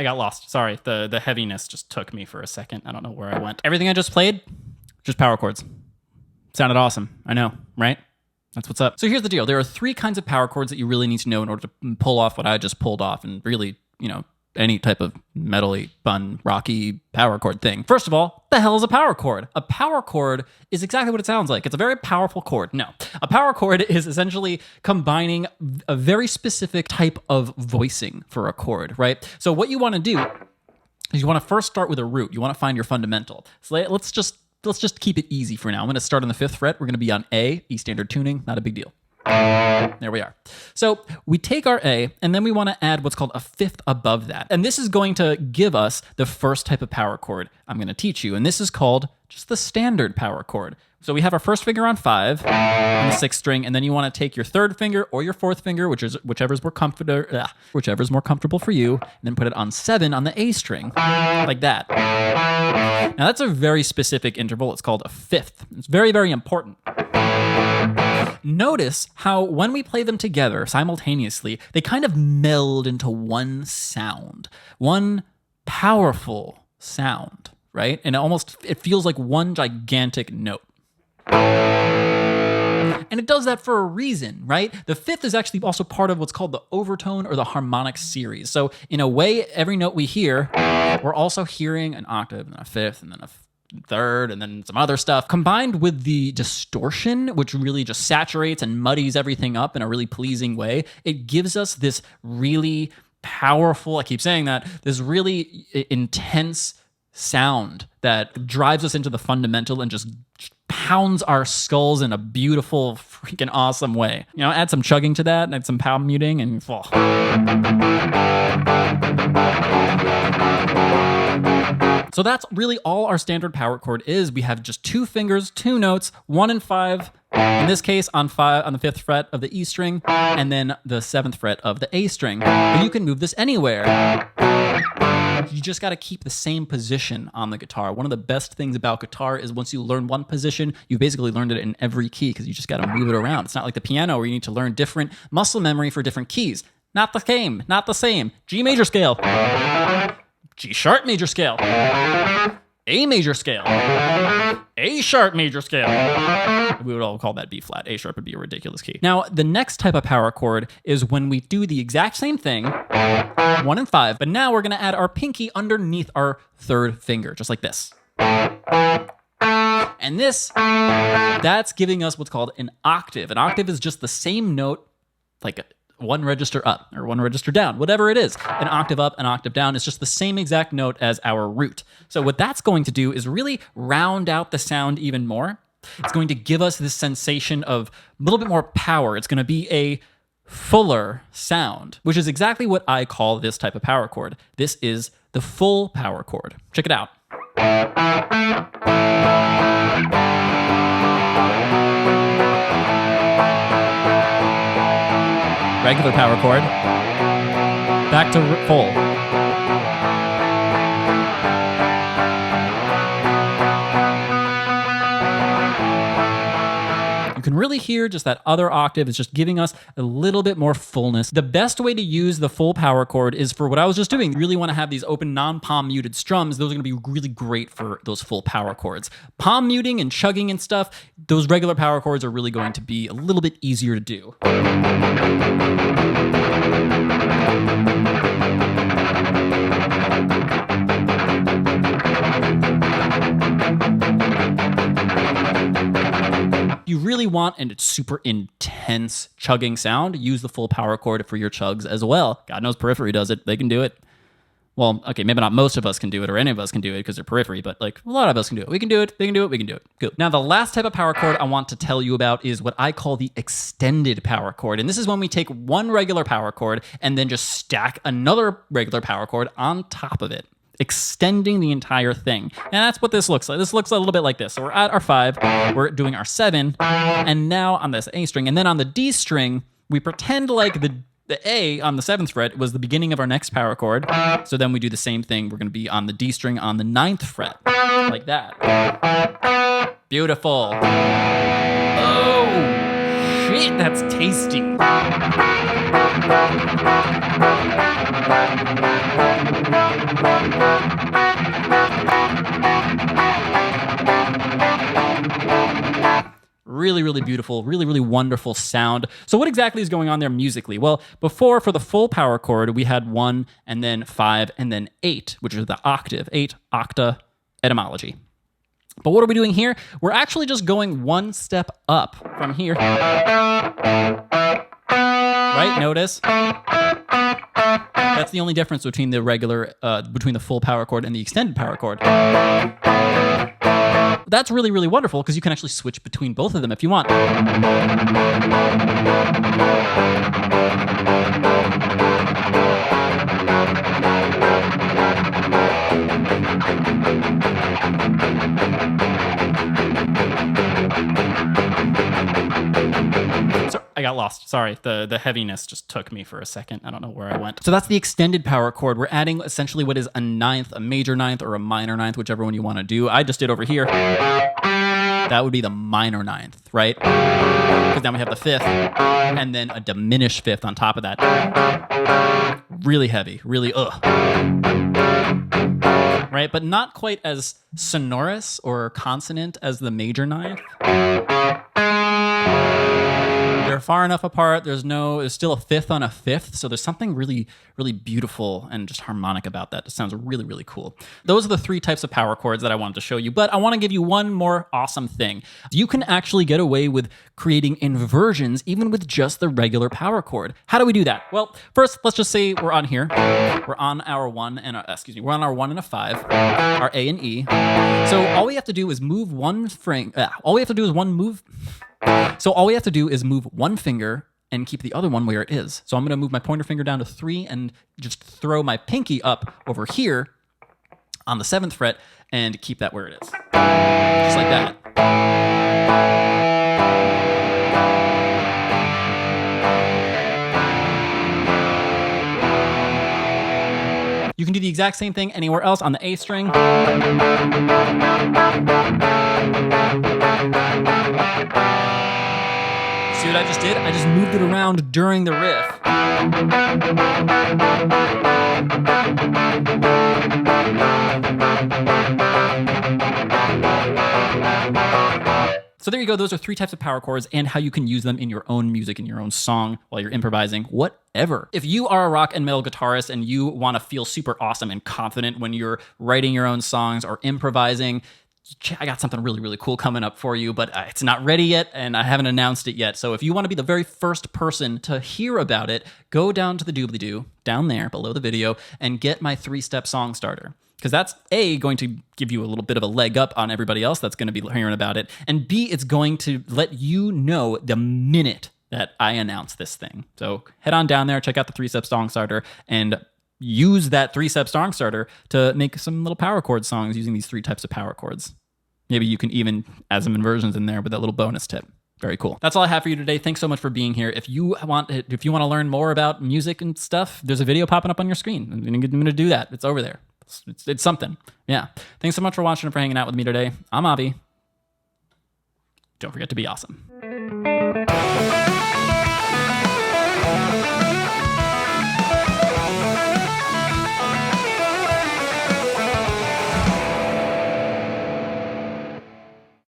I got lost. Sorry, the heaviness just took me for a second. I don't know where I went. Everything I just played, just power chords. Sounded awesome. I know, right? That's what's up. So here's the deal. There are 3 kinds of power chords that you really need to know in order to pull off what I just pulled off and really, any type of metal-y, fun, rocky power chord thing. First of all, the hell is a power chord? A power chord is exactly what it sounds like. It's a very powerful chord. No, a power chord is essentially combining a very specific type of voicing for a chord, right? So what you want to do is you want to first start with a root. You want to find your fundamental. So let's just keep it easy for now. I'm going to start on the 5th fret. We're going to be on A, E standard tuning, not a big deal. There we are. So we take our A, and then we want to add what's called a 5th above that. And this is going to give us the first type of power chord I'm going to teach you. And this is called just the standard power chord. So we have our first finger on 5 on the 6th string, and then you want to take your 3rd finger or your 4th finger, whichever's more comfortable for you, and then put it on 7 on the A string, like that. Now that's a very specific interval. It's called a 5th. It's very, very important. Notice how when we play them together simultaneously, they kind of meld into one sound, one powerful sound, right? And it feels like one gigantic note. And it does that for a reason, right? The 5th is actually also part of what's called the overtone or the harmonic series. So in a way, every note we hear, we're also hearing an octave and then a 5th and then a 3rd and then some other stuff. Combined with the distortion, which really just saturates and muddies everything up in a really pleasing way, it gives us this really powerful, I keep saying that, this really intense sound that drives us into the fundamental and just pounds our skulls in a beautiful, freaking awesome way. Add some chugging to that, and add some palm muting, and So that's really all our standard power chord is. We have just 2 fingers, 2 notes, 1 and 5. In this case, on the 5th fret of the E string, and then the 7th fret of the A string. But you can move this anywhere. You just got to keep the same position on the guitar. One of the best things about guitar is once you learn one position, you basically learned it in every key because you just got to move it around. It's not like the piano where you need to learn different muscle memory for different keys. Not the same. G major scale. G sharp major scale. A major scale. A sharp major scale. We would all call that B flat. A sharp would be a ridiculous key. Now, the next type of power chord is when we do the exact same thing, 1 and 5, but now we're going to add our pinky underneath our 3rd finger, just like this. And that's giving us what's called an octave. An octave is just the same note, like 1 register up or 1 register down, whatever it is. An octave up, an octave down is just the same exact note as our root. So what that's going to do is really round out the sound even more. It's going to give us this sensation of a little bit more power. It's going to be a fuller sound, which is exactly what I call this type of power chord. This is the full power chord. Check it out. Regular power chord, back to full. You can really hear just that other octave is just giving us a little bit more fullness. The best way to use the full power chord is for what I was just doing. You really want to have these open non-palm muted strums. Those are going to be really great for those full power chords. Palm muting and chugging and stuff, those regular power chords are really going to be a little bit easier to do. You really want a super intense chugging sound, use the full power chord for your chugs as well. God knows Periphery does it. They can do it. Well, okay, maybe not most of us can do it or any of us can do it because they're Periphery, but like a lot of us can do it. We can do it. They can do it. We can do it. Good. Now, the last type of power chord I want to tell you about is what I call the extended power chord. And this is when we take 1 regular power chord and then just stack another regular power chord on top of it, extending the entire thing. And that's what this looks like. This looks a little bit like this. So we're at our 5, we're doing our 7, and now on this A string, and then on the D string, we pretend like the A on the 7th fret was the beginning of our next power chord. So then we do the same thing. We're going to be on the D string on the 9th fret, like that. Beautiful. Oh, shit, that's tasty. Really, really beautiful, really, really wonderful sound. So what exactly is going on there musically? Well, before, for the full power chord, we had 1 and then 5 and then 8, which is the octave, 8 octa etymology. But what are we doing here? We're actually just going one step up from here. Right? Notice? That's the only difference between the regular, between the full power chord and the extended power chord. That's really, really wonderful because you can actually switch between both of them if you want. I got lost. Sorry, the heaviness just took me for a second. I don't know where I went. So that's the extended power chord. We're adding essentially what is a ninth, a major ninth, or a minor ninth, whichever one you want to do. I just did over here. That would be the minor ninth, right? Because then we have the fifth, and then a diminished fifth on top of that. Really heavy, really right? But not quite as sonorous or consonant as the major ninth. They're far enough apart. There's still a fifth on a fifth. So there's something really, really beautiful and just harmonic about that. It sounds really, really cool. Those are the 3 types of power chords that I wanted to show you. But I want to give you one more awesome thing. You can actually get away with creating inversions even with just the regular power chord. How do we do that? Well, first, let's just say we're on here. We're on our 1 and we're on our 1 and a 5, our A and E. So all we have to do is move one string. All we have to do is move one finger and keep the other one where it is. So I'm going to move my pointer finger down to 3 and just throw my pinky up over here on the 7th fret and keep that where it is. Just like that. You can do the exact same thing anywhere else on the A string. See what I just did? I just moved it around during the riff. So there you go. Those are 3 types of power chords and how you can use them in your own music, in your own song, while you're improvising, whatever. If you are a rock and metal guitarist and you want to feel super awesome and confident when you're writing your own songs or improvising, I got something really, really cool coming up for you, but it's not ready yet, and I haven't announced it yet. So if you want to be the very first person to hear about it, go down to the doobly-doo, down there below the video, and get my 3-step song starter. Because that's A, going to give you a little bit of a leg up on everybody else that's going to be hearing about it, and B, it's going to let you know the minute that I announce this thing. So head on down there, check out the 3-step song starter, and use that 3-step song starter to make some little power chord songs using these 3 types of power chords. Maybe you can even add some inversions in there with that little bonus tip. Very cool. That's all I have for you today. Thanks so much for being here. If you want to learn more about music and stuff, there's a video popping up on your screen. I'm going to do that. It's over there. It's something. Yeah. Thanks so much for watching and for hanging out with me today. I'm Avi. Don't forget to be awesome.